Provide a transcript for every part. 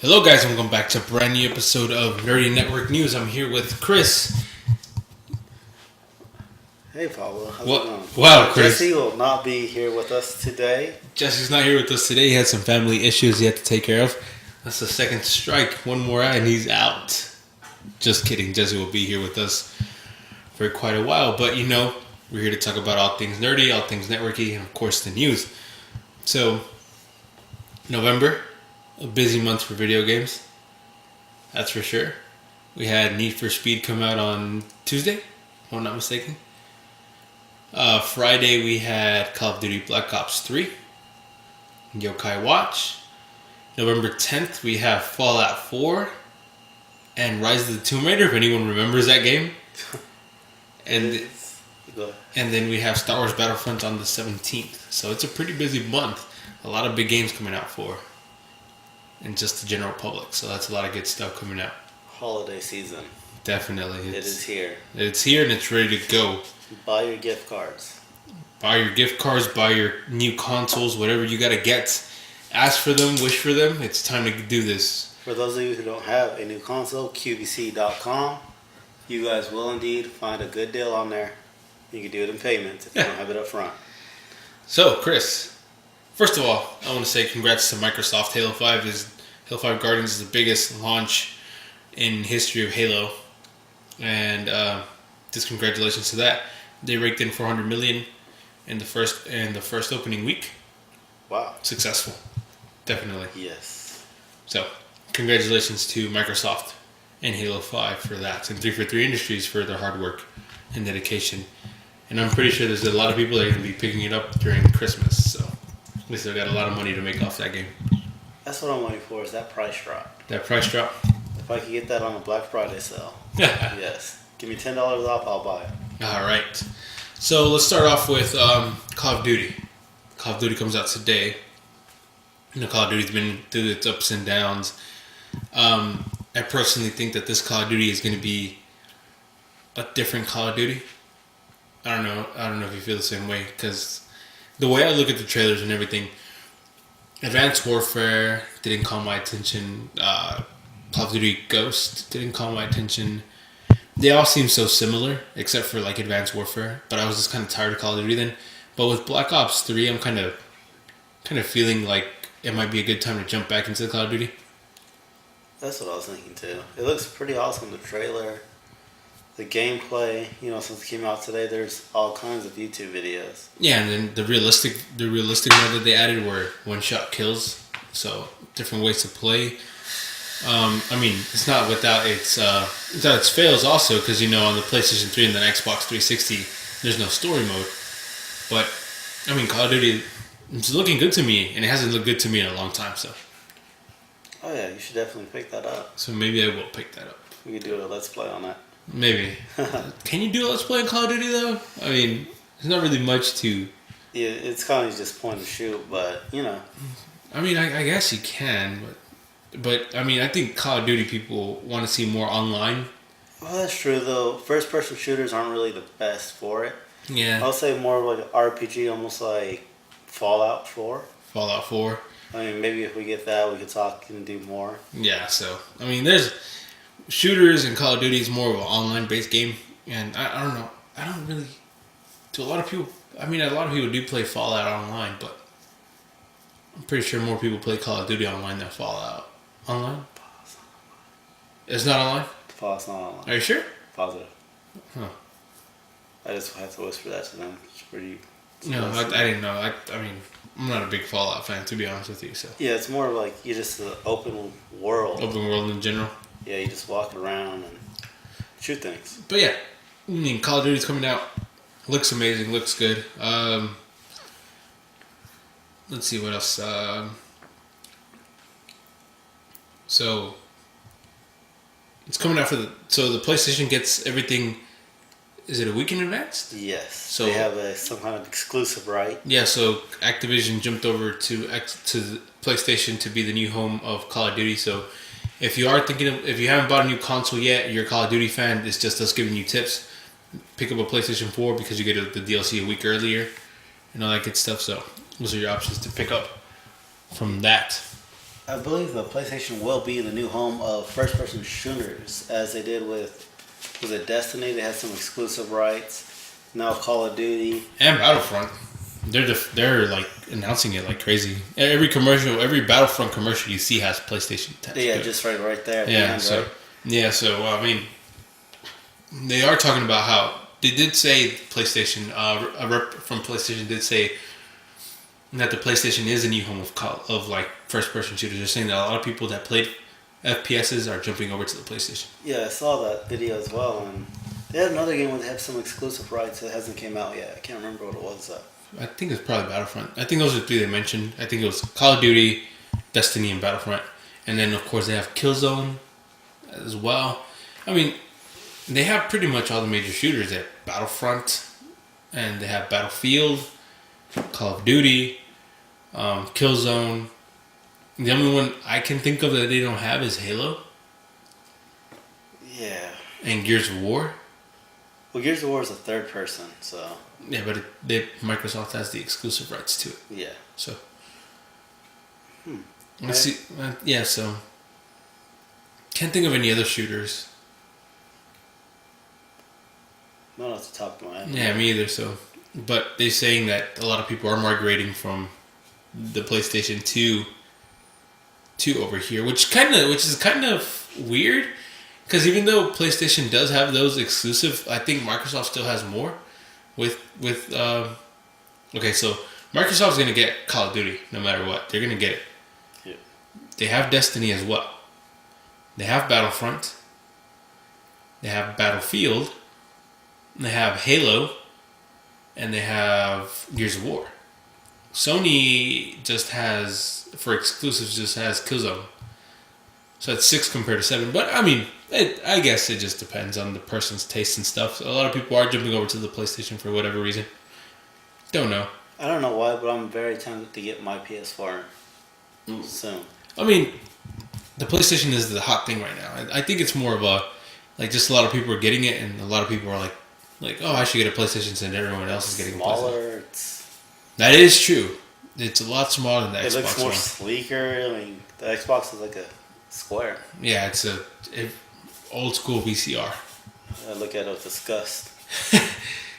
Hello guys, welcome back to a brand new episode of Nerdy Network News. I'm here with Chris. Hey Pablo, how's it going? Wow, Chris. Jesse will not be here with us today. Jesse's not here with us today. He had some family issues he had to take care of. That's the second strike. One more and he's out. Just kidding. Jesse will be here with us for quite a while. But we're here to talk about all things nerdy, all things networky, and of course the news. So, November. A busy month for video games. That's for sure. We had Need for Speed come out on Tuesday, if I'm not mistaken. Friday we had Call of Duty Black Ops 3, Yokai Watch. November 10th we have Fallout 4 and Rise of the Tomb Raider, if anyone remembers that game. And then we have Star Wars Battlefront on the 17th. So it's a pretty busy month. A lot of big games coming out for and just the general public. So that's a lot of good stuff coming out. Holiday season. Definitely. It is here. It's here and it's ready to go. Buy your gift cards. Buy your gift cards, buy your new consoles, whatever you gotta get. Ask for them, wish for them. It's time to do this. For those of you who don't have a new console, QVC.com. You guys will indeed find a good deal on there. You can do it in payments if you don't have it up front. So, Chris, first of all, I want to say congrats to Microsoft. Halo 5 Guardians is the biggest launch in history of Halo, and just congratulations to that. They raked in 400 million in the first opening week. Wow, successful, definitely. Yes. So, congratulations to Microsoft and Halo 5 for that, and 343 Industries for their hard work and dedication. And I'm pretty sure there's a lot of people that are going to be picking it up during Christmas. So. We still got a lot of money to make off that game. That's what I'm waiting for, is that price drop. That price drop? If I could get that on a Black Friday sale. Yes. Give me $10 off, I'll buy it. Alright. So let's start off with Call of Duty. Call of Duty comes out today. Call of Duty's been through its ups and downs. I personally think that this Call of Duty is going to be a different Call of Duty. I don't know if you feel the same way, because the way I look at the trailers and everything, Advanced Warfare didn't call my attention. Call of Duty Ghost didn't call my attention. They all seem so similar, except for like Advanced Warfare. But I was just kind of tired of Call of Duty then. But with Black Ops 3, I'm kind of feeling like it might be a good time to jump back into Call of Duty. That's what I was thinking too. It looks pretty awesome, the trailer. The gameplay, since it came out today, there's all kinds of YouTube videos. Yeah, and then the realistic mode that they added were one-shot kills, so different ways to play. It's not without its fails also, because on the PlayStation 3 and the Xbox 360, there's no story mode. But Call of Duty, it's looking good to me, and it hasn't looked good to me in a long time. So. Oh yeah, you should definitely pick that up. So maybe I will pick that up. We could do a let's play on that. Maybe. Can you do a let's play in Call of Duty though? There's not really much to. Yeah, it's kind of just point and shoot, but I guess you can, but I think Call of Duty people want to see more online. Well, that's true though. First-person shooters aren't really the best for it. Yeah. I'll say more of like an RPG, almost like Fallout 4. Fallout 4. Maybe if we get that, we could talk and do more. Yeah. So there's shooters, and Call of Duty is more of an online-based game, and I don't know. I don't really. To a lot of people, a lot of people do play Fallout online, but I'm pretty sure more people play Call of Duty online than Fallout. Online? It's not online? Fallout's not online. Are you sure? Positive. Huh. I just have to whisper that to them. It's pretty. No, I didn't know. I'm not a big Fallout fan, to be honest with you. So. Yeah, it's more of like you're just an open world. Open world in general. Yeah, you just walk around and shoot things. But yeah, Call of Duty's coming out. Looks amazing. Looks good. Let's see what else. So it's coming out so the PlayStation gets everything. Is it a week in advance? Yes. So they have some kind of exclusive right. Yeah. So Activision jumped over to the PlayStation to be the new home of Call of Duty. So if you haven't bought a new console yet, you're a Call of Duty fan. It's just us giving you tips. Pick up a PlayStation 4 because you get the DLC a week earlier and all that good stuff. So those are your options to pick up from that. I believe the PlayStation will be the new home of first-person shooters, as they did with, was it Destiny? They had some exclusive rights. Now Call of Duty and Battlefront. They're like announcing it like crazy. Every Battlefront commercial you see has PlayStation 10. Yeah, just right there. At the end, so right? I mean, they are talking about how they did say PlayStation. A rep from PlayStation did say that the PlayStation is a new home of like first person shooters. They're saying that a lot of people that played FPSs are jumping over to the PlayStation. Yeah, I saw that video as well, and they had another game where they have some exclusive rights that hasn't came out yet. I can't remember what it was though. I think it's probably Battlefront. I think those are the three they mentioned. I think it was Call of Duty, Destiny, and Battlefront. And then of course they have Killzone as well. I mean, they have pretty much all the major shooters. They have Battlefront, and they have Battlefield, Call of Duty, Killzone. The only one I can think of that they don't have is Halo. Yeah. And Gears of War. Well, Gears of War is a third person, so. Yeah, but Microsoft has the exclusive rights to it. Yeah. So. Okay. Let's see. Yeah, so. Can't think of any other shooters. Not off the top of my head. Yeah, me either. So, but they're saying that a lot of people are migrating from the PlayStation 2 to over here, which is kind of weird, because even though PlayStation does have those exclusive, I think Microsoft still has more. Okay, so Microsoft's gonna get Call of Duty no matter what. They're gonna get it. Yeah. They have Destiny as well. They have Battlefront. They have Battlefield. They have Halo, and they have Gears of War. Sony for exclusives just has Killzone. So it's 6 compared to 7. But I mean, I guess it just depends on the person's taste and stuff. So a lot of people are jumping over to the PlayStation for whatever reason. Don't know. I don't know why, but I'm very tempted to get my PS4 soon. I mean, the PlayStation is the hot thing right now. I think it's more of a, like, just a lot of people are getting it, and a lot of people are like, oh, I should get a PlayStation since everyone else is getting a PlayStation. That is true. It's a lot smaller than the Xbox One. It looks more sleeker. I mean, the Xbox is like a square. Yeah, it's a old school VCR. I look at it with disgust.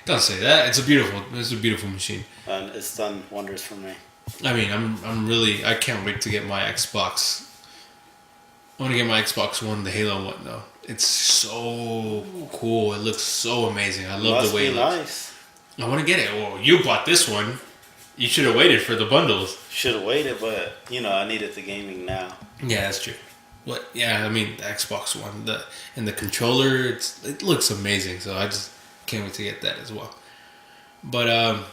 Don't say that. It's a beautiful machine. And it's done wonders for me. I mean, I can't wait to get my Xbox. I want to get my Xbox One, the Halo one, though. It's so cool. It looks so amazing. I love the way it looks. Nice. I want to get it. Well, you bought this one. You should have waited for the bundles. Should have waited, but I needed the gaming now. Yeah, that's true. What? Yeah, I mean the Xbox One, the controller, it looks amazing. So I just can't wait to get that as well. But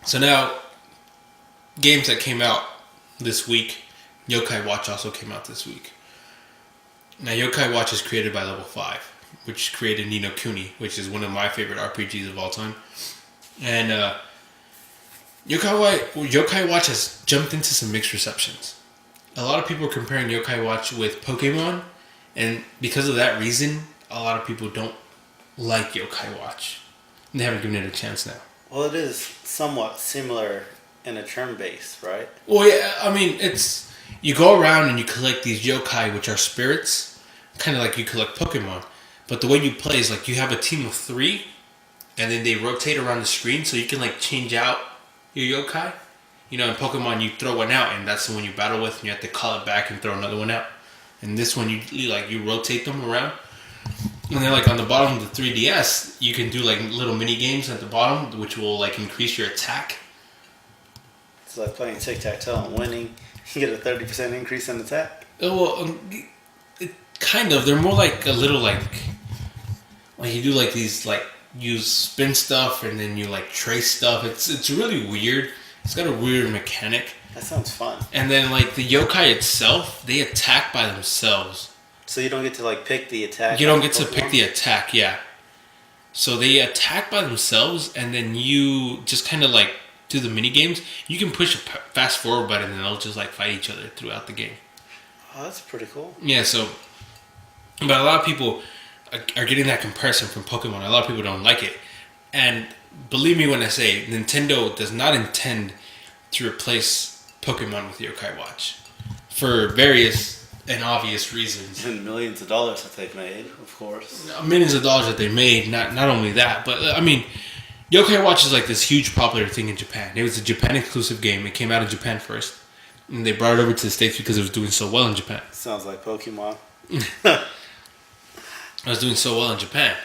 so now games that came out this week. Yokai Watch also came out this week. Now Yokai Watch is created by Level 5, which created Ni no Kuni, which is one of my favorite RPGs of all time. And Yokai Watch has jumped into some mixed receptions. A lot of people are comparing Yokai Watch with Pokemon, and because of that reason, a lot of people don't like Yokai Watch. And they haven't given it a chance now. Well, it is somewhat similar in a turn base, right? Well, yeah, I mean, you go around and you collect these yokai, which are spirits, kind of like you collect Pokemon. But the way you play is like you have a team of 3, and then they rotate around the screen, so you can like change out your yokai. In Pokemon, you throw one out, and that's the one you battle with, and you have to call it back and throw another one out. And this one, you rotate them around. And then, like, on the bottom of the 3DS, you can do, like, little mini games at the bottom, which will, like, increase your attack. It's like playing tic-tac-toe and winning. You get a 30% increase in attack. Oh, well, kind of. They're more like a little, like you do, like, these, like, you spin stuff, and then you, like, trace stuff. It's really weird. It's got a weird mechanic. That sounds fun. And then, like, the yokai itself, they attack by themselves. So you don't get to, like, pick the attack? You don't get to pick the attack, yeah. So they attack by themselves, and then you just kind of, like, do the mini games. You can push a fast forward button, and they'll just, like, fight each other throughout the game. Oh, that's pretty cool. Yeah, so... But a lot of people are getting that comparison from Pokemon. A lot of people don't like it. And believe me when I say, Nintendo does not intend to replace Pokemon with Yokai Watch. for various and obvious reasons. And millions of dollars that they've made, of course. Millions of dollars that they made. Not only that, but I mean, Yokai Watch is like this huge popular thing in Japan. It was a Japan exclusive game. It came out in Japan first, and they brought it over to the States because it was doing so well in Japan. Sounds like Pokemon. It was doing so well in Japan.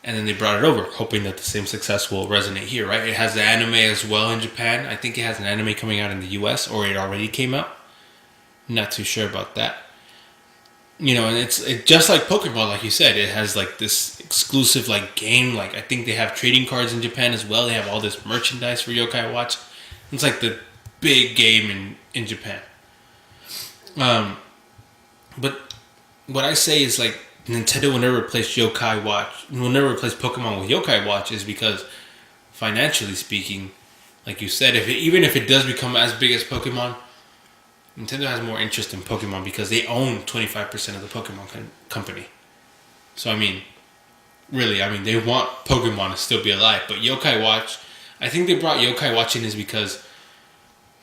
And then they brought it over, hoping that the same success will resonate here, right? It has the anime as well in Japan. I think it has an anime coming out in the US, or it already came out. Not too sure about that. You know, and it's just like Pokemon, like you said. It has like this exclusive like game. Like I think they have trading cards in Japan as well. They have all this merchandise for Yokai Watch. It's like the big game in Japan. But what I say is like Nintendo will never replace Yokai Watch. Will never replace Pokemon with Yokai Watch is because financially speaking, like you said, even if it does become as big as Pokemon, Nintendo has more interest in Pokemon because they own 25% of the Pokemon company. So I mean, really, they want Pokemon to still be alive. But Yokai Watch, I think they brought Yokai Watch in is because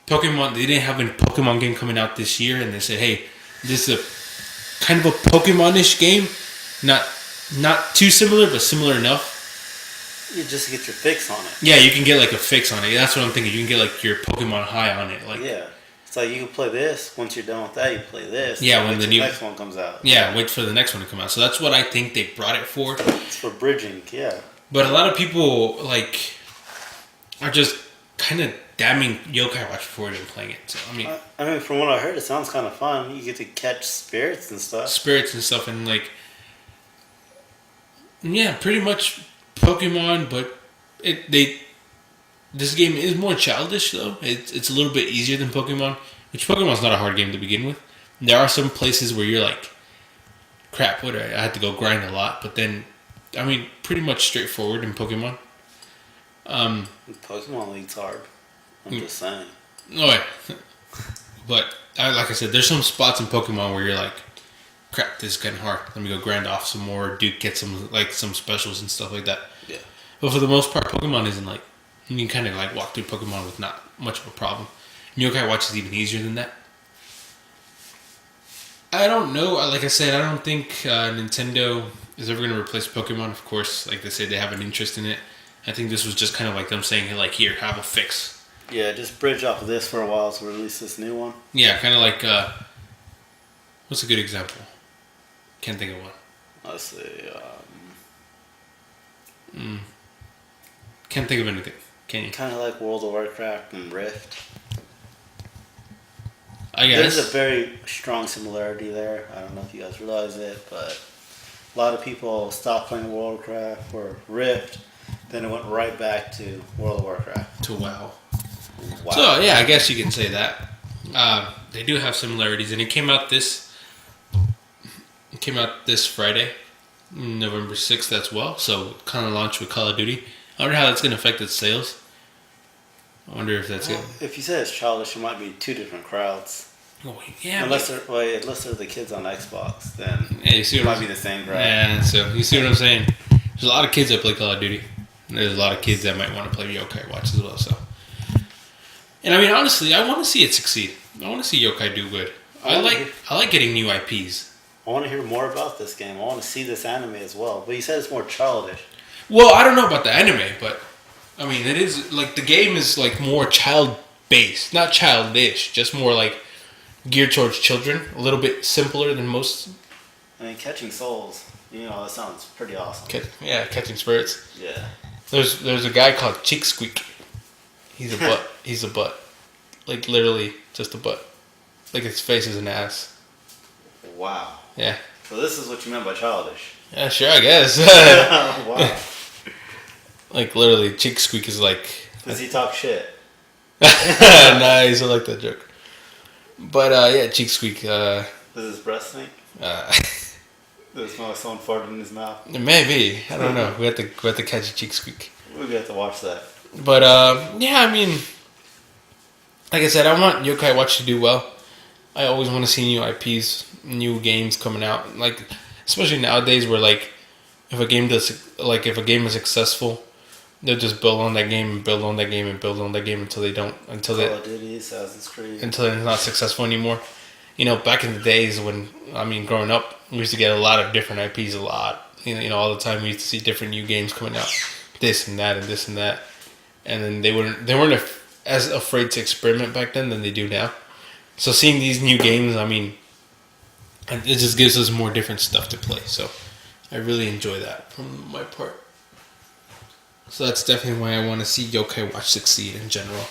Pokemon, they didn't have a Pokemon game coming out this year, and they said, hey, this is a kind of a Pokemon-ish game, not too similar, but similar enough. You just get your fix on it. Yeah, you can get like a fix on it. That's what I'm thinking. You can get like your Pokemon high on it. Like yeah, it's like you can play this. Once you're done with that, you play this. Yeah, when the next one comes out. Yeah, wait for the next one to come out. So that's what I think they brought it for. It's for bridging, yeah. But a lot of people like are just kind of damning Yokai Watch before even playing it. So I mean, from what I heard, it sounds kind of fun. You get to catch spirits and stuff. And like, yeah, pretty much Pokemon. But this game is more childish though. It's a little bit easier than Pokemon, which Pokemon's not a hard game to begin with. There are some places where you're like, crap, I had to go grind a lot. But then, pretty much straightforward in Pokemon. Pokemon League's hard. I'm just saying. No way. But like I said, there's some spots in Pokemon where you're like, crap, this is kind of hard. Let me go grind off some more, get some specials and stuff like that. Yeah. But for the most part, Pokemon isn't like, you can kind of like walk through Pokemon with not much of a problem. Yokai Watch is even easier than that. I don't know. Like I said, I don't think Nintendo is ever going to replace Pokemon. Of course, like they say, they have an interest in it. I think this was just kind of like them saying, like, here, have a fix. Yeah, just bridge off of this for a while to release this new one. Yeah, kind of like, what's a good example? Can't think of one. Let's see. Can't think of anything. Can you? Kind of like World of Warcraft and Rift. I guess. There's a very strong similarity there. I don't know if you guys realize it, but a lot of people stopped playing World of Warcraft or Rift. Then it went right back to World of Warcraft. To WoW. Wow. So, yeah, I guess you can say that. They do have similarities, and it came out this Friday, November 6th as well, so kind of launched with Call of Duty. I wonder how that's going to affect its sales. I wonder if that's good. If you say it's childish, it might be two different crowds. Oh, yeah. Unless they're the kids on Xbox, then you see it might be the same crowd. Yeah, so you see what I'm saying? There's a lot of kids that play Call of Duty. And there's a lot of kids that might want to play Yokai Watch as well. So, and honestly, I want to see it succeed. I want to see Yokai do good. I like getting new IPs. I want to hear more about this game. I want to see this anime as well. But you said it's more childish. Well, I don't know about the anime, but it is like the game is like more child-based, not childish, just more like geared towards children. A little bit simpler than most. Catching souls. That sounds pretty awesome. Catching spirits. Yeah. There's a guy called Cheek Squeak. He's a butt. He's a butt. Like literally just a butt. Like his face is an ass. Wow. Yeah. So this is what you meant by childish. Yeah, sure, I guess. Wow. Like literally, Cheek Squeak is like. Does he talk shit? Nice, I like that joke. But yeah, Cheek Squeak. Does his breath stink? Does it smell like someone farted in his mouth? Maybe. I don't know. We have to catch a Cheek Squeak. We have to watch that. But yeah, like I said, I want Yokai Watch to do well. I always want to see new IPs, new games coming out. Like especially nowadays, where like if a game is successful, they'll just build on that game and build on that game and build on that game until Call of Duty, Assassin's Creed. Until it's not successful anymore. back in the days when, growing up, we used to get a lot of different IPs a lot. All the time we used to see different new games coming out, this and that and this and that, and then they weren't as afraid to experiment back then than they do now. So seeing these new games, it just gives us more different stuff to play. So I really enjoy that from my part. So that's definitely why I want to see Yokai Watch succeed in general.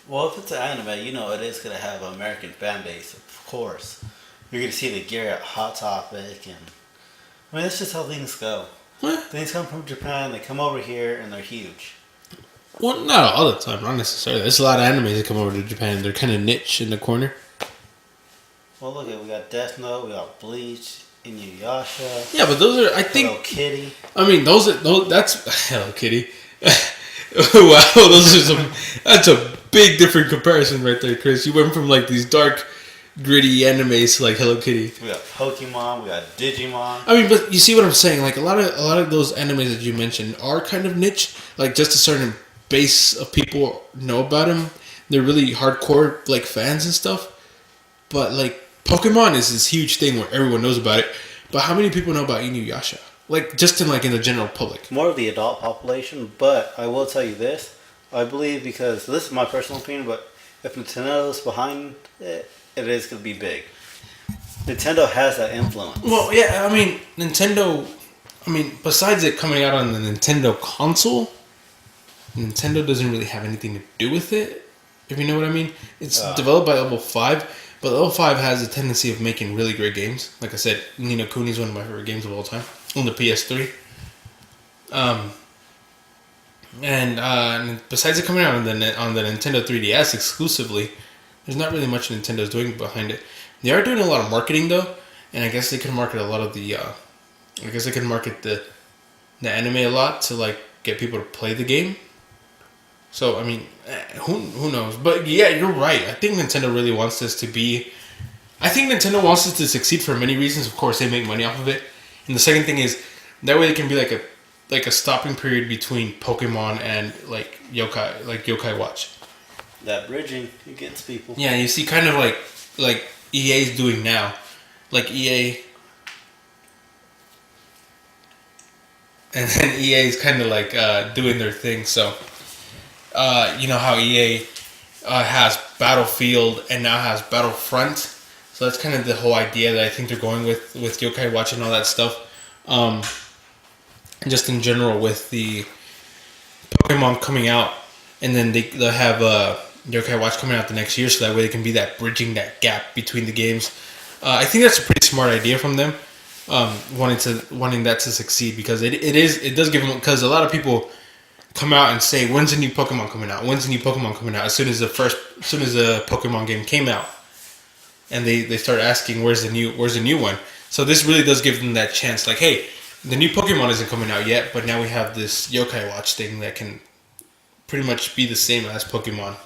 Well, if it's an anime, it is going to have an American fan base, of course. You're going to see the gear at Hot Topic, and that's just how things go. What? Things come from Japan, they come over here, and they're huge. Well, not all the time, not necessarily. There's a lot of animes that come over to Japan. They're kind of niche in the corner. Well, look, we got Death Note, we got Bleach, Inuyasha. Yeah, but those are, I think... Hello Kitty. That's... Hello Kitty. Wow, that's a big different comparison right there, Chris. You went from, these dark, gritty animes to, Hello Kitty. We got Pokemon, we got Digimon. But you see what I'm saying? A lot of those animes that you mentioned are kind of niche. Just a certain base of people know about them. They're really hardcore, fans and stuff. But, Pokemon is this huge thing where everyone knows about it. But how many people know about Inuyasha? Just in the general public. More of the adult population, but I will tell you this. I believe, because this is my personal opinion, but if Nintendo's behind it, it is going to be big. Nintendo has that influence. Well, yeah, Nintendo... besides it coming out on the Nintendo console, Nintendo doesn't really have anything to do with it, if you know what I mean. It's developed by Level 5, but Level 5 has a tendency of making really great games. Like I said, Ni no Kuni is one of my favorite games of all time on the PS3. And besides it coming out on the Nintendo 3DS exclusively, there's not really much Nintendo's doing behind it. They are doing a lot of marketing though, and I guess they can market a lot of the. I guess they can market the anime a lot to get people to play the game. So who knows? But yeah, you're right. I think Nintendo really wants this to be. I think Nintendo wants this to succeed for many reasons. Of course, they make money off of it, and the second thing is that way it can be like a stopping period between Pokemon and Yokai Watch. That bridging, it gets people. Yeah, you see, kind of like EA's doing now, EA. And then EA is kind of doing their thing. So, you know how EA has Battlefield and now has Battlefront. So that's kind of the whole idea that I think they're going with Yokai Watch and all that stuff. And just in general with the Pokemon coming out, and then they'll have Yokai Watch coming out the next year, so that way they can be that bridging that gap between the games. I think that's a pretty smart idea from them. Wanting that to succeed, because it does give them, because a lot of people come out and say, when's the new Pokemon coming out? When's the new Pokemon coming out? As soon as the Pokemon game came out, and they start asking, where's the new one? So this really does give them that chance, hey, the new Pokemon isn't coming out yet, but now we have this Yokai Watch thing that can pretty much be the same as Pokemon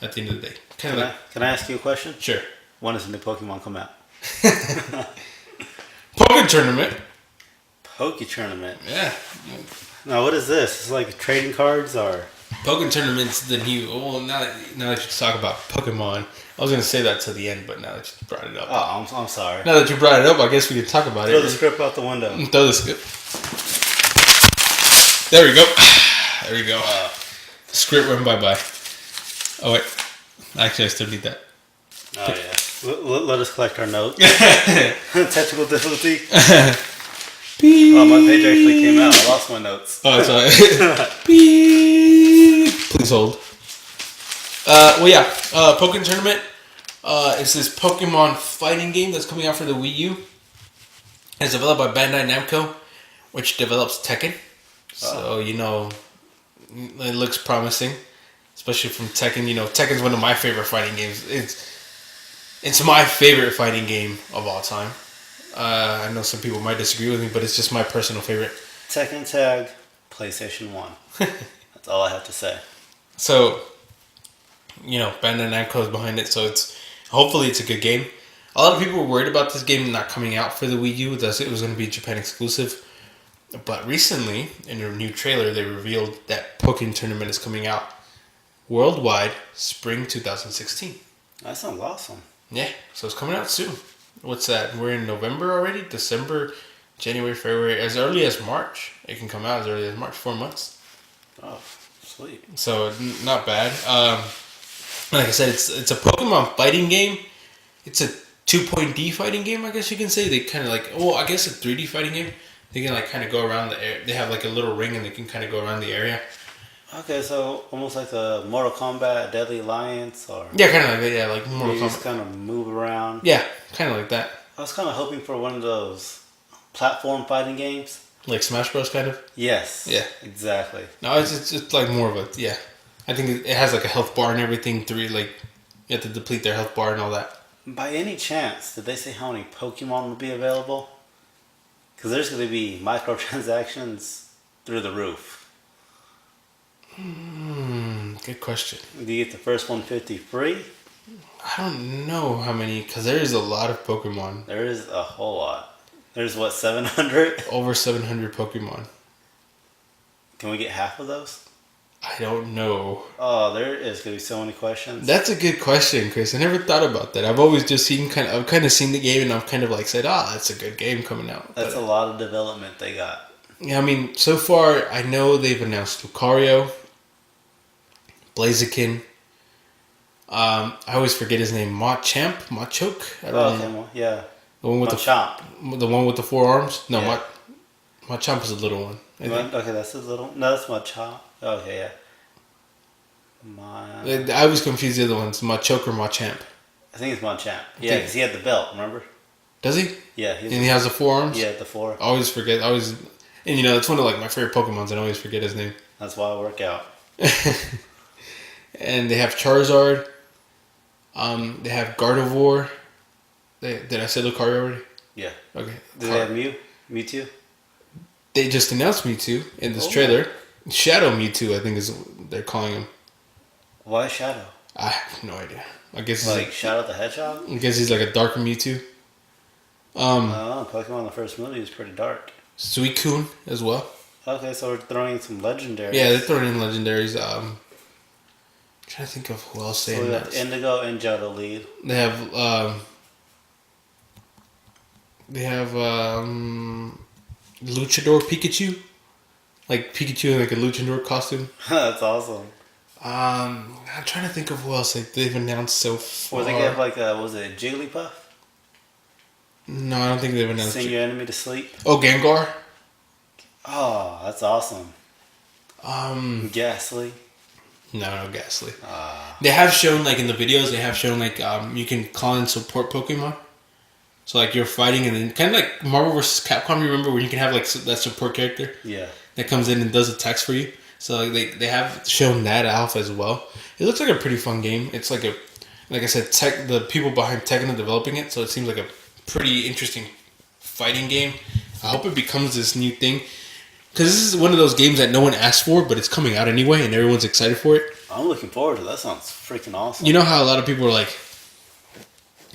at the end of the day. Can I ask you a question? Sure. When does the new Pokemon come out? Pokken Tournament. Pokken Tournament. Yeah. Now, what is this? It's trading cards, or? Pokken Tournament's the new. Well, now that you talk about Pokemon, I was going to say that to the end, but now that you brought it up. Oh, I'm sorry. Now that you brought it up, I guess we can talk about it. Throw the script out the window. Throw the script. There we go. There we go. The script went bye-bye. Oh, wait. Actually, I still need that. Oh, yeah. Let us collect our notes. Technical difficulty. Beep. Oh, my page actually came out. I lost my notes. Oh, it's alright. Beep. Please hold. Pokken Tournament is this Pokemon fighting game that's coming out for the Wii U. It's developed by Bandai Namco, which develops Tekken. So, it looks promising, especially from Tekken. Tekken's one of my favorite fighting games. It's my favorite fighting game of all time. I know some people might disagree with me, but it's just my personal favorite. Tekken Tag, PlayStation 1. That's all I have to say. So, Bandai Namco is behind it, so hopefully it's a good game. A lot of people were worried about this game not coming out for the Wii U. It was going to be Japan exclusive. But recently, in a new trailer, they revealed that Pokken Tournament is coming out worldwide spring 2016. That sounds awesome. Yeah, so it's coming out soon. What's that? We're in November already? December, January, February. As early as March. It can come out as early as March. 4 months. Oh, sweet. So, not bad. Like I said, it's a Pokemon fighting game. It's a 2.D fighting game, I guess you can say. They kind of like... Oh, I guess a 3D fighting game. They can like kind of go around the area. They have like a little ring and they can kind of go around the area. Okay, so almost like a Mortal Kombat, Deadly Alliance, or Yeah, kind of like that. Yeah, like Mortal you Kombat. just kind of move around. Yeah, kind of like that. I was kind of hoping for one of those platform fighting games. Like Smash Bros. Kind of. Yes. Yeah. Exactly. No, it's like more of a yeah. I think it has like a health bar and everything. Like you have to deplete their health bar and all that. By any chance, did they say how many Pokemon will be available? Because there's going to be microtransactions through the roof. Good question. Do you get the first 150 free? I don't know how many, because there is a lot of Pokemon. There is a whole lot. There's what, 700? Over 700 Pokemon. Can we get half of those? I don't know. Oh, there is going to be so many questions. That's a good question, Chris. I never thought about that. I've always just I've kind of seen the game and I've kind of like said, that's a good game coming out. That's a lot of development they got. Yeah, I mean, so far, I know they've announced Lucario, Blaziken. I always forget his name. Machoke? I don't know. Okay, well, yeah. The one with Machamp. the one with the 4 arms? No, Yeah. Machamp is a little one. I think. Okay, that's his little... No, that's Machamp. Okay, yeah. I was confused the other ones. Machoke or Machamp. I think it's Machamp. Yeah, because he had the belt, remember? Does he? Yeah. And he has the 4 arms? Yeah, the 4. I always forget. And you know, it's one of like my favorite Pokemons and I always forget his name. That's why I work out. And they have Charizard. They have Gardevoir. Did I say Lucario already? Yeah. Okay. Do they have Mewtwo? They just announced Mewtwo in this trailer. Shadow Mewtwo, I think is what they're calling him. Why Shadow? I have no idea. I guess Like Shadow the Hedgehog? I guess he's like a darker Mewtwo. Pokemon in the first movie was pretty dark. Suicune as well. Okay, so we're throwing in some legendaries. Yeah, they're throwing in legendaries. Trying to think of who else they So we got announced. Indigo and Johto lead. They have Luchador Pikachu, like Pikachu in like a Luchador costume. That's awesome. I'm trying to think of who else they've announced so far. Or they have like was it Jigglypuff? No, I don't think they've announced. Sing your enemy to sleep. Oh, Gengar. Oh, that's awesome. Ghastly. No, Ghastly. They have shown like in the videos. They have shown like you can call in support Pokemon. So like you're fighting and then kind of like Marvel vs. Capcom. You remember when you can have like that support character? Yeah. That comes in and does attacks for you. So like they have shown that off as well. It looks like a pretty fun game. It's like I said, the people behind Tekken are developing it, so it seems like a pretty interesting fighting game. I hope it becomes this new thing. Because this is one of those games that no one asked for, but it's coming out anyway, and everyone's excited for it. I'm looking forward to that. That sounds freaking awesome. You know how a lot of people are like,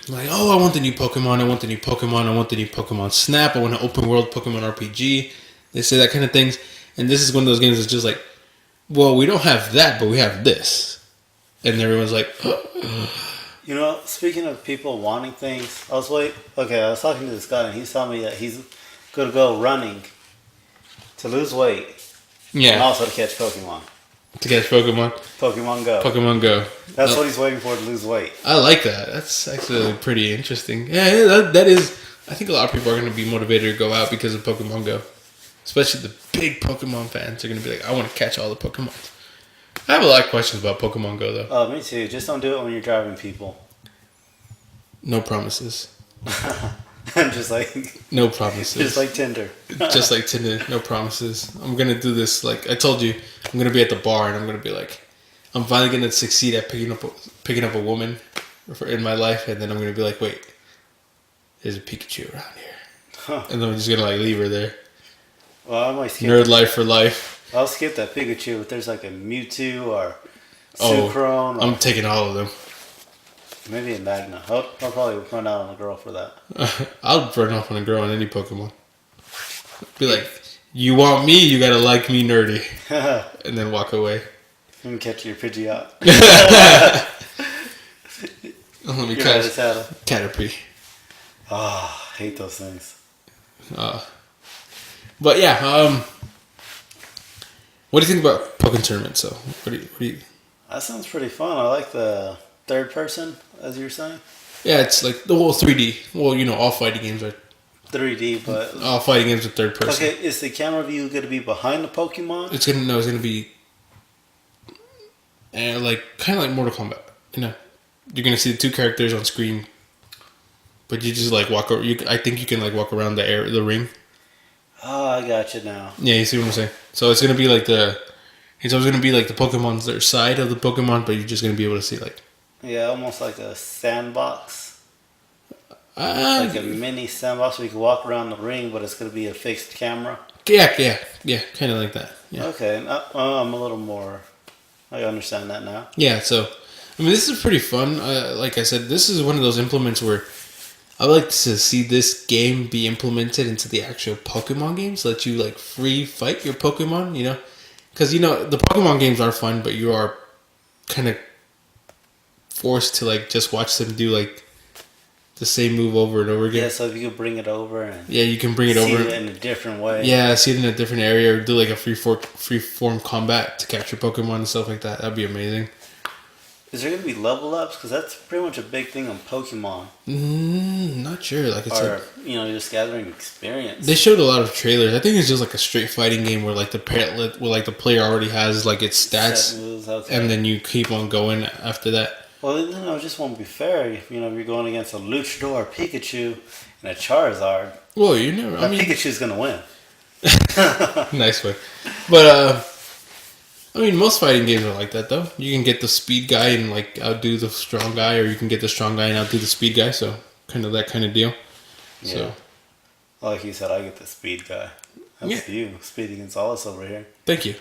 oh, I want the new Pokemon, I want the new Pokemon, I want the new Pokemon Snap, I want an open world Pokemon RPG. They say that kind of things. And this is one of those games that's just like, well, we don't have that, but we have this. And everyone's like, You know, speaking of people wanting things, I was talking to this guy, and he's telling me that he's going to go running to lose weight. yeah. And also to catch Pokemon. To catch Pokemon. Pokemon Go. Pokemon Go. That's what he's waiting for to lose weight. I like that. That's actually pretty interesting. Yeah, that is. I think a lot of people are going to be motivated to go out because of Pokemon Go. Especially the big Pokemon fans are going to be like, I want to catch all the Pokemon. I have a lot of questions about Pokemon Go, though. Oh, me too. Just don't do it when you're driving people. No promises. Just like No promises. Just like Tinder. Just like Tinder. No promises. I'm going to do this, like I told you, I'm going to be at the bar and I'm going to be like, I'm finally going to succeed at picking up a woman in my life, and then I'm going to be like, wait, there's a Pikachu around here. Huh. And then I'm just going to like leave her there. Well, I might skip. Nerd life for life. I'll skip that Pikachu if there's like a Mewtwo or Sucrone. I'm taking all of them. Maybe a Magna. I'll probably run out on a girl for that. I'll run off on a girl on any Pokemon. Be like, you want me, you gotta like me nerdy. And then walk away. And catch your Pidgeot. Let me You're catch right, Caterpie. Oh, I hate those things. But yeah, what do you think about Pokken Tournament? So, what do you? That sounds pretty fun. I like the third person, as you were saying. Yeah, it's like the whole 3D. Well, all fighting games are 3D, but all fighting games are third person. okay, is the camera view going to be behind the Pokemon? It's gonna be, like kind of like Mortal Kombat. You're gonna see the two characters on screen, but you just like walk over. I think you can like walk around the ring. Oh, I got you now. Yeah, you see what I'm saying. So it's gonna be like it's always gonna be like the Pokemon's their side of the Pokemon, but you're just gonna be able to see like. Yeah, almost like a sandbox. Like a mini sandbox where you can walk around the ring, but it's going to be a fixed camera. Yeah, kind of like that. Yeah. Okay, I'm a little more. I understand that now. Yeah, so this is pretty fun. Like I said, this is one of those implements where I would like to see this game be implemented into the actual Pokemon games. Let you like free fight your Pokemon. Because the Pokemon games are fun, but you are kind of forced to like just watch them do like the same move over and over again. Yeah, so if you could bring it over and you can bring it over see it in a different way. Yeah, see it in a different area or do like a free form combat to capture Pokemon and stuff like that. That'd be amazing. Is there going to be level ups? Because that's pretty much a big thing on Pokemon. Not sure. Like it's just gathering experience. They showed a lot of trailers. I think it's just like a straight fighting game where like the player already has like its stats, moves, okay. And then you keep on going after that. Well, it just won't be fair. If you're going against a Luchador, Pikachu, and a Charizard. Well, you never. Pikachu's gonna win. Nice one, but most fighting games are like that though. You can get the speed guy and like outdo the strong guy, or you can get the strong guy and outdo the speed guy. So kind of that kind of deal. Yeah. So, like you said, I get the speed guy. That's you, Speedy Gonzalez over here. Thank you.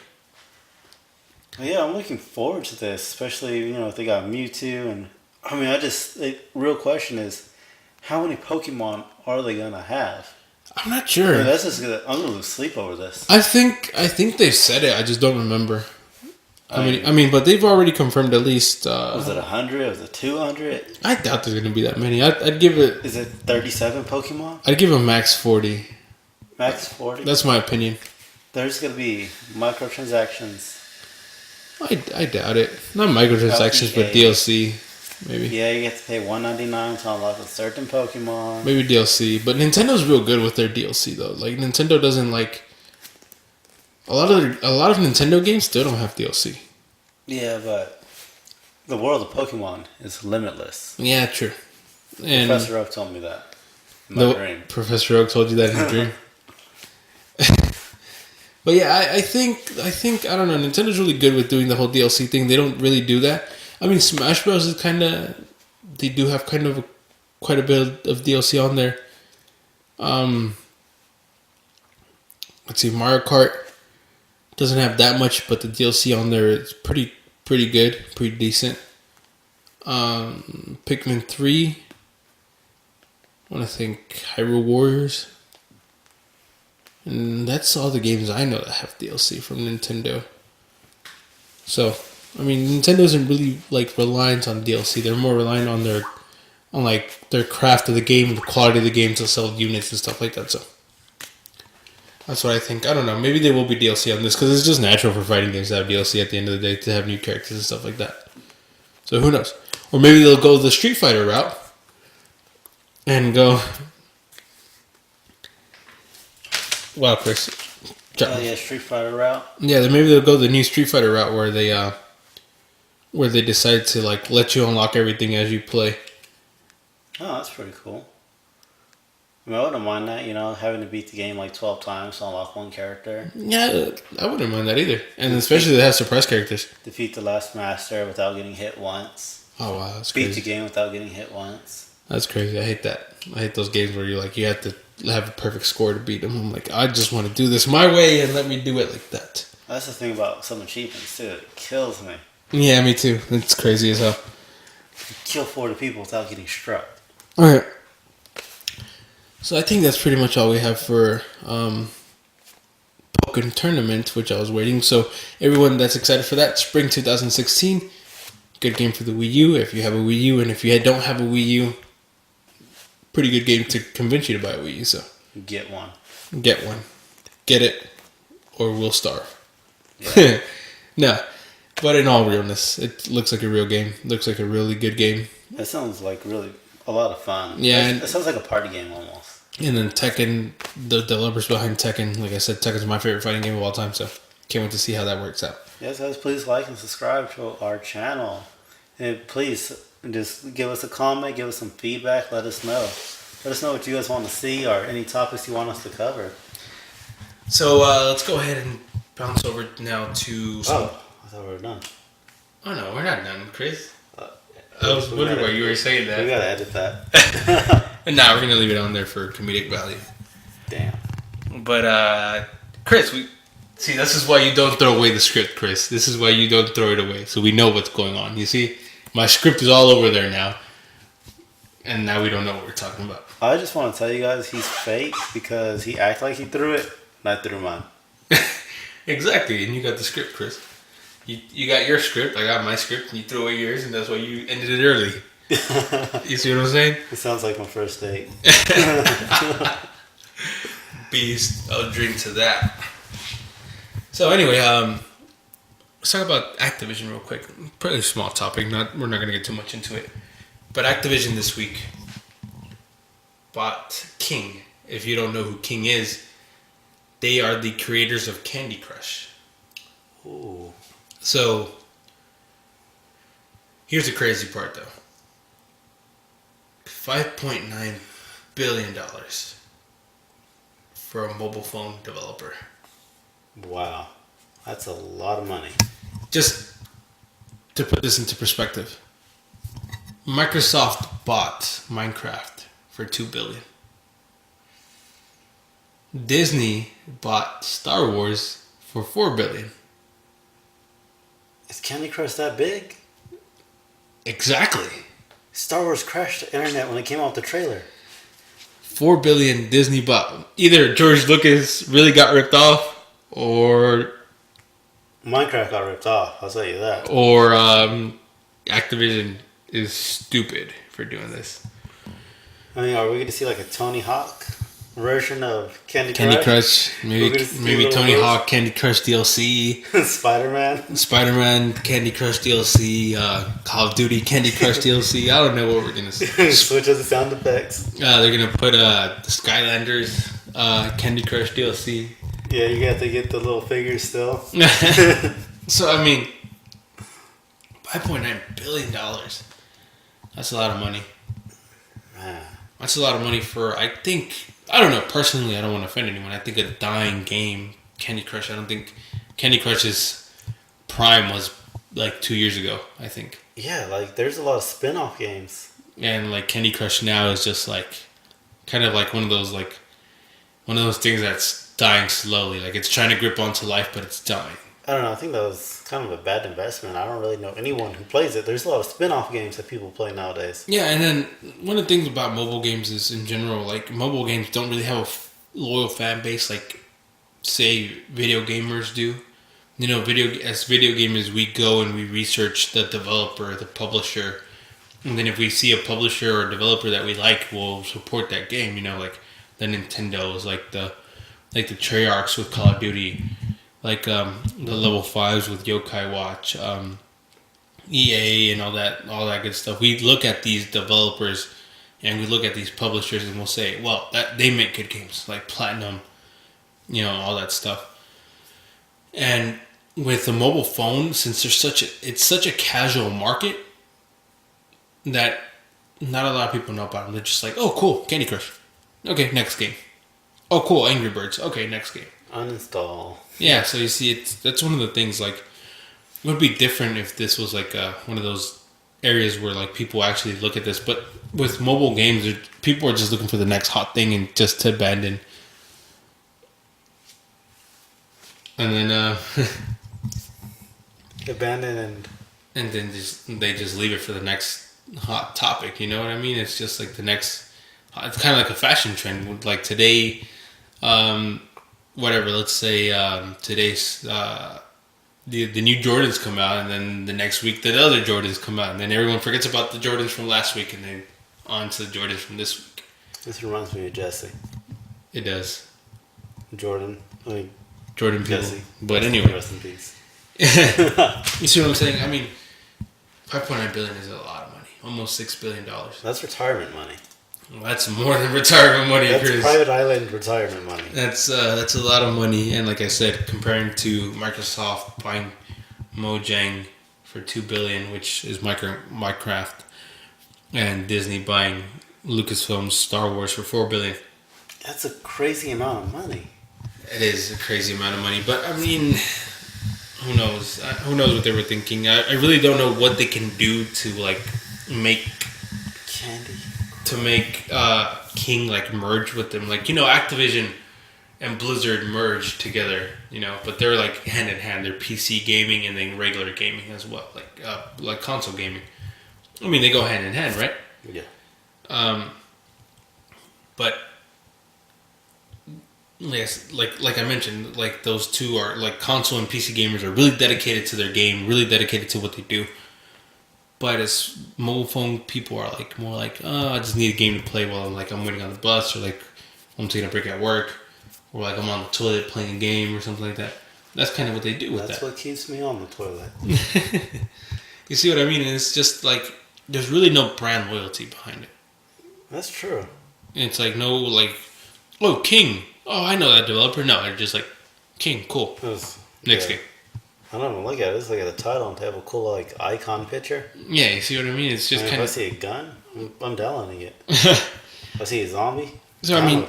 Yeah, I'm looking forward to this, especially if they got Mewtwo, and real question is, how many Pokemon are they gonna have? I'm not sure. I'm gonna lose sleep over this. I think they said it. I just don't remember. But they've already confirmed at least. Was it 100? Was it 200? I doubt there's gonna be that many. I'd give it. Is it 37 Pokemon? I'd give a max 40. Max 40. That's my opinion. There's gonna be microtransactions. I doubt it. Not microtransactions, but DLC, maybe. Yeah, you get to pay $1.99 to unlock a certain Pokemon. Maybe DLC, but Nintendo's real good with their DLC though. Like Nintendo doesn't like a lot of Nintendo games still don't have DLC. Yeah, but the world of Pokemon is limitless. Yeah, true. And Professor Oak told me that. In my dream. Professor Oak told you that in your dream. But yeah, I think I don't know. Nintendo's really good with doing the whole DLC thing. They don't really do that. Smash Bros is they do have quite a bit of DLC on there. Let's see, Mario Kart doesn't have that much, but the DLC on there is pretty good, pretty decent. Pikmin 3. I want to think Hyrule Warriors. And that's all the games I know that have DLC from Nintendo. So, Nintendo isn't really like reliant on DLC. They're more reliant on their craft of the game, the quality of the game to sell units and stuff like that. So, that's what I think. I don't know. Maybe there will be DLC on this because it's just natural for fighting games to have DLC at the end of the day to have new characters and stuff like that. So who knows? Or maybe they'll go the Street Fighter route and go. Wow, Chris. Street Fighter route. Yeah, maybe they'll go the new Street Fighter route where they decide to like let you unlock everything as you play. Oh, that's pretty cool. I wouldn't mind that, having to beat the game like 12 times to unlock one character. Yeah, I wouldn't mind that either. And especially they have surprise characters. Defeat the last master without getting hit once. Oh wow, that's crazy. Beat the game without getting hit once. That's crazy. I hate that. I hate those games where you have to have a perfect score to beat them. I'm like, I just want to do this my way and let me do it like that. That's the thing about some achievements too. It kills me. Yeah, me too. It's crazy as hell. You kill 40 people without getting struck. Alright. So I think that's pretty much all we have for Pokken Tournament, which I was waiting. So everyone that's excited for that, spring 2016, Good game for the Wii U if you have a Wii U, and if you don't have a Wii U, pretty good game to convince you to buy a Wii U. So Get one. get one, get it, or we'll starve. Yeah. No, but in all realness, it looks like a real game. Looks like a really good game. That sounds like really a lot of fun. Yeah, It sounds like a party game almost. And then Tekken, the developers behind Tekken, like I said, Tekken's my favorite fighting game of all time. So can't wait to see how that works out. Yes, guys, please like and subscribe to our channel. And please just give us a comment, give us some feedback, let us know. Let us know what you guys want to see or any topics you want us to cover. So let's go ahead and bounce over now to some... Oh, I thought we were done. Oh no, we're not done, Chris. I was wondering why you were saying that. We gotta edit that. And now we're gonna leave it on there for comedic value. Damn. But Chris, this is why you don't throw away the script, Chris. This is why you don't throw it away, so we know what's going on. You see, my script is all over there now, and now we don't know what we're talking about. I just want to tell you guys he's fake because he acted like he threw it, and I threw mine. Exactly, and you got the script, Chris. You got your script, I got my script, and you threw away yours, and that's why you ended it early. You see what I'm saying? It sounds like my first date. Beast, I'll drink to that. So anyway, let's talk about Activision real quick. Pretty small topic. We're not going to get too much into it. But Activision this week bought King. If you don't know who King is, they are the creators of Candy Crush. Ooh. So here's the crazy part, though. $5.9 billion for a mobile phone developer. Wow. That's a lot of money. Just to put this into perspective, Microsoft bought Minecraft for $2 billion. Disney bought Star Wars for $4 billion. Is Candy Crush that big? Exactly. Star Wars crashed the internet when it came out with the trailer. $4 billion Disney bought. Either George Lucas really got ripped off, or Minecraft got ripped off, I'll tell you that. Or Activision is stupid for doing this. I mean, are we going to see like a Tony Hawk version of Candy Crush? Maybe Tony Hawk, Candy Crush DLC. Spider-Man, Candy Crush DLC, Call of Duty, Candy Crush DLC. I don't know what we're going to see. Switch of the sound effects. They're going to put the Skylanders Candy Crush DLC. Yeah, you got to get the little figures still. So, I mean, $5.9 billion. That's a lot of money. Man. That's a lot of money for, I don't know, personally, I don't want to offend anyone. I think a dying game, Candy Crush, I don't think Candy Crush's prime was like 2 years ago, I think. Yeah, like there's a lot of spin-off games. And like Candy Crush now is just like, kind of like one of those things that's dying slowly. Like it's trying to grip onto life, but it's dying. I don't know. I think that was kind of a bad investment. I don't really know anyone who plays it. There's a lot of spin-off games that people play nowadays. Yeah, and then one of the things about mobile games is, in general, like mobile games don't really have a loyal fan base like, say, video gamers do. You know, as video gamers, we go and we research the developer, the publisher, and then if we see a publisher or developer that we like, we'll support that game. You know, like the Nintendos, like the Treyarchs with Call of Duty. Like the level 5s with Yokai Watch, EA, and all that good stuff. We look at these developers and we look at these publishers and we'll say, well, they make good games, like Platinum, you know, all that stuff. And with the mobile phone, since it's such a casual market that not a lot of people know about them. They're just like, oh, cool, Candy Crush. Okay, next game. Oh, cool, Angry Birds. Okay, next game. Uninstall. Yeah, so you see, that's one of the things, like, it would be different if this was, like, one of those areas where, like, people actually look at this. But with mobile games, people are just looking for the next hot thing and just to abandon. And then, abandon and then they just leave it for the next hot topic, you know what I mean? It's just, like, the next, it's kind of like a fashion trend. Like, today, whatever, let's say today's the new Jordans come out, and then the next week the other Jordans come out, and then everyone forgets about the Jordans from last week, and then on to the Jordans from this week. This reminds me of Jesse. It does. Jordan Jordan Peele. Jesse. But anyway. Rest in peace. You see what I'm saying? I mean, $5.9 billion is a lot of money. Almost $6 billion. That's retirement money. Well, that's more than retirement money, That's Chris. private island retirement money. That's a lot of money, and like I said, comparing to Microsoft buying Mojang for $2 billion, which is Minecraft, and Disney buying Lucasfilm's Star Wars for $4 billion. That's a crazy amount of money. It is a crazy amount of money, but I mean, who knows? Who knows what they were thinking? I really don't know what they can do to like make Candy. To make King like merge with them, like Activision and Blizzard merged together, but they're like hand in hand. They're PC gaming and then regular gaming as well, like console gaming. I mean, they go hand in hand, right? Yeah. But yes, like I mentioned, like those two are like console and PC gamers are really dedicated to their game, really dedicated to what they do. But as mobile phone people are like more like, oh, I just need a game to play while I'm waiting on the bus, or like I'm taking a break at work, or like I'm on the toilet playing a game or something like that. That's kind of what they do with That's that. what keeps me on the toilet. You see what I mean? And it's just like there's really no brand loyalty behind it. That's true. And it's like no like, oh King, oh I know that developer. No, they're just like King, cool. Next game. I don't even look at it. It's like at the title and they have a cool like icon picture. Yeah, you see what I mean? It's just kind of. If I see a gun, I'm downloading it. If I see a zombie, so I mean,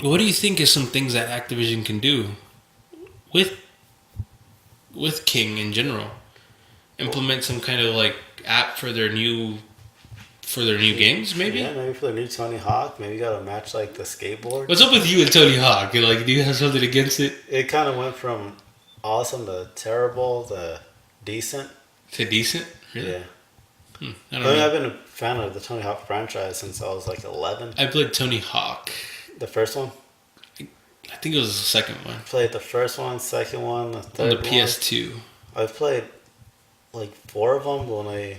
what do you think is some things that Activision can do with King in general? Implement some kind of like app for their new games, maybe. Yeah, maybe for the new Tony Hawk. Maybe you got to match like the skateboard. What's up with you and Tony Hawk? Like, do you have something against it? It kind of went from awesome to terrible to decent. To decent? Really? Yeah. I don't know. I've been a fan of the Tony Hawk franchise since I was like 11. I played Tony Hawk. The first one? I think it was the second one. I played the first one, second one, the third one. On the PS2. I've played like 4 of them when I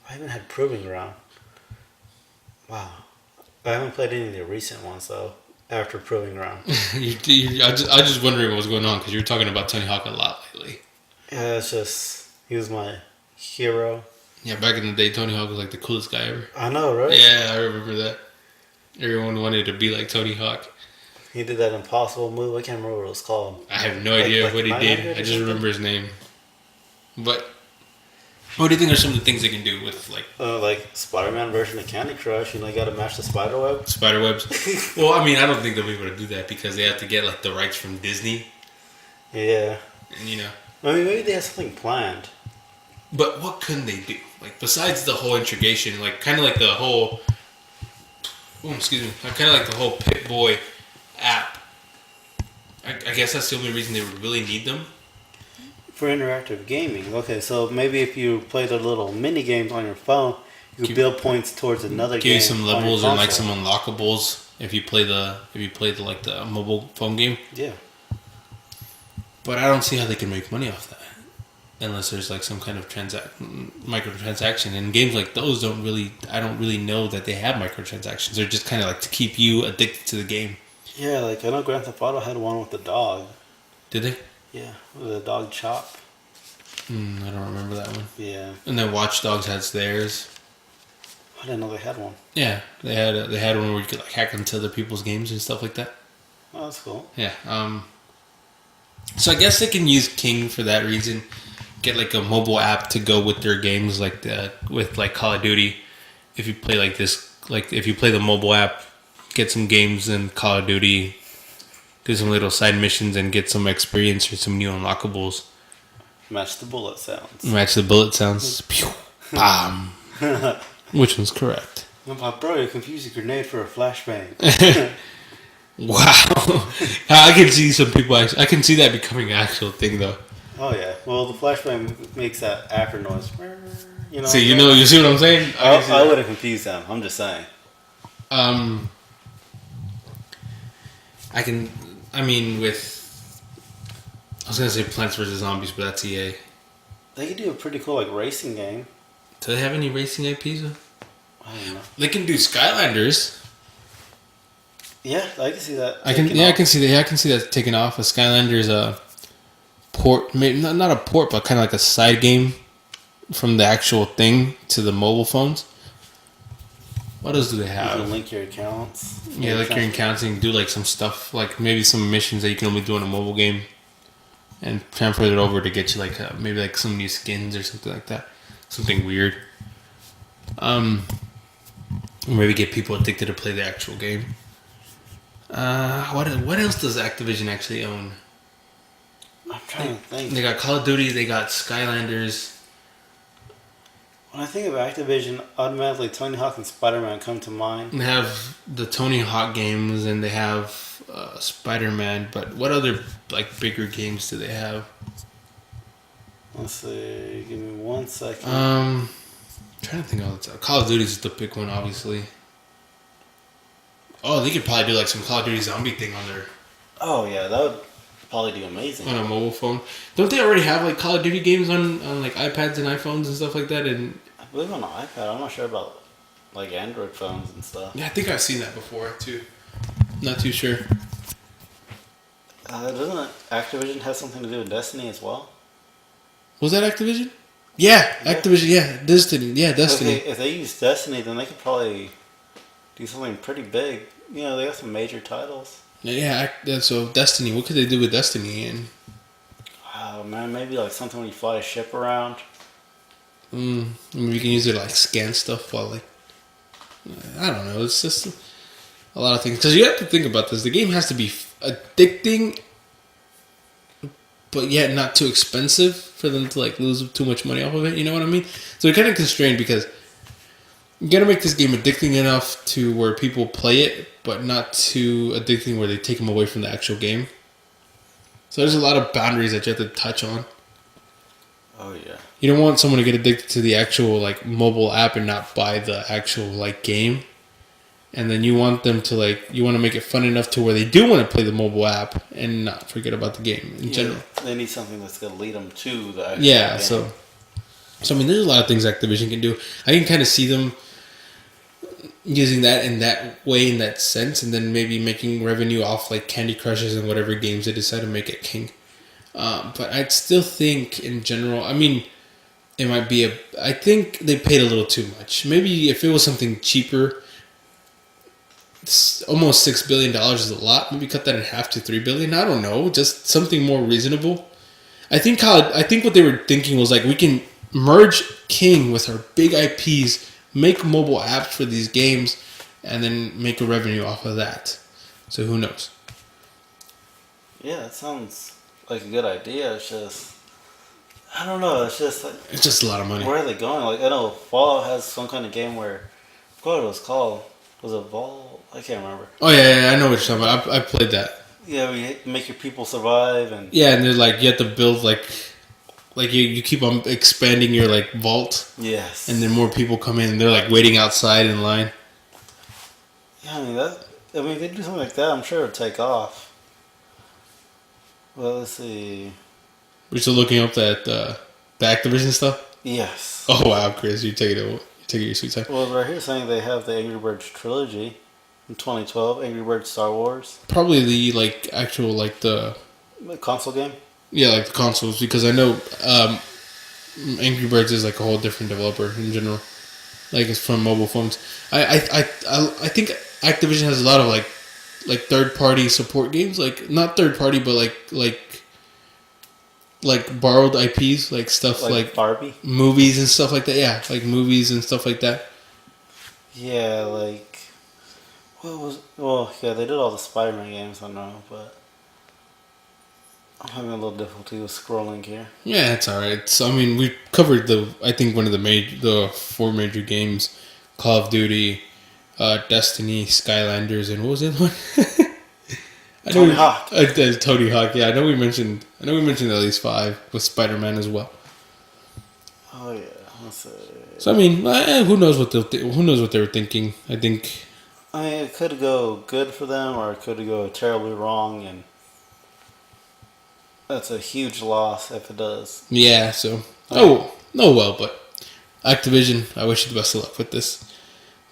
haven't had Proving Ground. Wow. I haven't played any of the recent ones though. After Proving Ground. I just wondering what was going on because you were talking about Tony Hawk a lot lately. Yeah, it's just he was my hero. Yeah, back in the day, Tony Hawk was like the coolest guy ever. I know, right? Yeah, I remember that. Everyone wanted to be like Tony Hawk. He did that impossible move. I can't remember what it was called. I have no idea what he did. I just remember his name. But what do you think are some of the things they can do with like Spider-Man version of Candy Crush? You got to match the spider web. Spider webs? Well, I mean, I don't think they'll be able to do that because they have to get like the rights from Disney. Yeah. And I mean, maybe they have something planned. But what couldn't they do? Like besides the whole integration, like kind of like the whole. Oh, excuse me. Kind of like the whole Pit Boy app. I guess that's the only reason they would really need them. For interactive gaming. Okay, so maybe if you play the little mini games on your phone, you can build points towards another game. Give you some levels and like some unlockables if you play the like the mobile phone game. Yeah. But I don't see how they can make money off that unless there's like some kind of microtransaction. And games like those I don't really know that they have microtransactions. They're just kind of like to keep you addicted to the game. Yeah, like I know Grand Theft Auto had one with the dog. Did they? Yeah, with the dog Chop. I don't remember that one. Yeah. And then Watch Dogs has theirs. I didn't know they had one. Yeah, they had one where you could like hack into other people's games and stuff like that. Oh, that's cool. Yeah. So I guess they can use King for that reason. Get like a mobile app to go with their games, like with like Call of Duty. If you play like this, like if you play the mobile app, get some games in Call of Duty, do some little side missions, and get some experience or some new unlockables. Match the bullet sounds. Match the bullet sounds. Pew, bam. Which one's correct? Bro, you confused a grenade for a flashbang. Wow. I can see some people I can see that becoming an actual thing though. Oh yeah. Well, the flashbang makes that after noise. You see what I'm saying? I would have confused them. I'm just saying. was gonna say Plants vs Zombies, but that's EA. They could do a pretty cool like racing game. Do they have any racing IPs? I don't know. They can do Skylanders. Yeah, I can see that. I can see that. Yeah, I can see that taking off. A Skylanders port, maybe not a port, but kind of like a side game from the actual thing to the mobile phones. What else do they You have? can link your accounts. Yeah, like your accounts and do like some stuff, like maybe some missions that you can only do in a mobile game, and transfer it over to get you like maybe like some new skins or something like that, something weird. Maybe get people addicted to play the actual game. What else does Activision actually own? I'm trying to think. They got Call of Duty. They got Skylanders. When I think of Activision, automatically Tony Hawk and Spider-Man come to mind. They have the Tony Hawk games and they have Spider-Man. But what other like bigger games do they have? Let's see. Give me 1 second. I'm trying to think all the time. Call of Duty is the big one, obviously. Oh, they could probably do like some Call of Duty zombie thing on their Oh yeah, that would probably do amazing. on a mobile phone. Don't they already have like Call of Duty games on like iPads and iPhones and stuff like that? And I believe on the iPad. I'm not sure about like Android phones and stuff. yeah, I think I've seen that before too. Not too sure. Doesn't Activision have something to do with Destiny as well? Was that Activision? Yeah, Activision. Yeah, Destiny. Yeah, Destiny. If they use Destiny, then they could probably do something pretty big. You know, they got some major titles. Yeah, so Destiny. What could they do with Destiny? And Oh man, maybe like something when you fly a ship around. I mean, you can use it to, like scan stuff while like I don't know. It's just a lot of things because you have to think about this. The game has to be addicting, but yet not too expensive for them to like lose too much money off of it. You know what I mean? So they're kind of constrained because you got to make this game addicting enough to where people play it, but not too addicting where they take them away from the actual game. So there's a lot of boundaries that you have to touch on. Oh yeah. You don't want someone to get addicted to the actual like mobile app and not buy the actual like game. And then you want them to you want to make it fun enough to where they do want to play the mobile app and not forget about the game in general. They need something that's going to lead them to the actual Yeah, game. so I mean, there's a lot of things Activision can do. I can kind of see them using that in that way, in that sense, and then maybe making revenue off like Candy Crushes and whatever games they decide to make at King. But I'd still think, in general, I mean, it might be I think they paid a little too much. Maybe if it was something cheaper, almost $6 billion is a lot. Maybe cut that in half to $3 billion. I don't know, just something more reasonable. I think what they were thinking was like we can merge King with our big IPs, make mobile apps for these games, and then make a revenue off of that. So who knows? Yeah, that sounds like a good idea. It's just, I don't know. It's just like, It's just a lot of money. where are they going? Like, I know Fallout has some kind of game where, I forgot what it was called. Was it Vol? I can't remember. Oh yeah, I know what you're talking about. I played that. Yeah, we make your people survive and. Yeah, and they're like you have to build like you keep on expanding your like vault, Yes. and then more people come in. And they're like waiting outside in line. Yeah, I mean if they do something like that, I'm sure it'll take off. Well, let's see. We're still looking up the Activision stuff. Yes. Oh wow, Chris, you're taking your sweet time. Well, right here saying they have the Angry Birds trilogy in 2012, Angry Birds Star Wars. Probably the like actual like the Console game? yeah like the consoles because I know Angry Birds is like a whole different developer in general. Like it's from mobile phones. I think Activision has a lot of like third party support games, like not third party but like borrowed IPs, like stuff like Barbie? movies and stuff like that. Yeah, like movies and stuff like that. Yeah, like... Well, yeah, they did all the Spider-Man games, I know, but... I'm having a little difficulty with scrolling here. Yeah, it's alright. So I mean, we covered one of the 4 major games: Call of Duty, Destiny, Skylanders, and what was the other one? Tony Hawk. Tony Hawk. Yeah, I know we mentioned at least 5 with Spider-Man as well. Oh yeah, let's see. So I mean, who knows what they were thinking? I think. I mean, it could go good for them, or it could go terribly wrong, and That's a huge loss if it does. Yeah, so but Activision, I wish you the best of luck with this.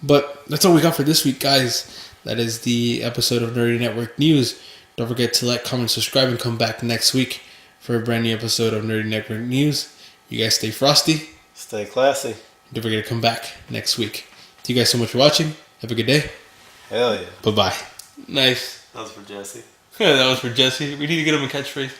But that's all we got for this week, guys. That is the episode of Nerdy Network News. Don't forget to like, comment, subscribe, and come back next week for a brand new episode of Nerdy Network News. You guys stay frosty. Stay classy. Don't forget to come back next week. Thank you guys so much for watching. Have a good day. Hell yeah. Bye-bye. Nice. That was for Jesse. Yeah, that was for Jesse. We need to get him a catchphrase.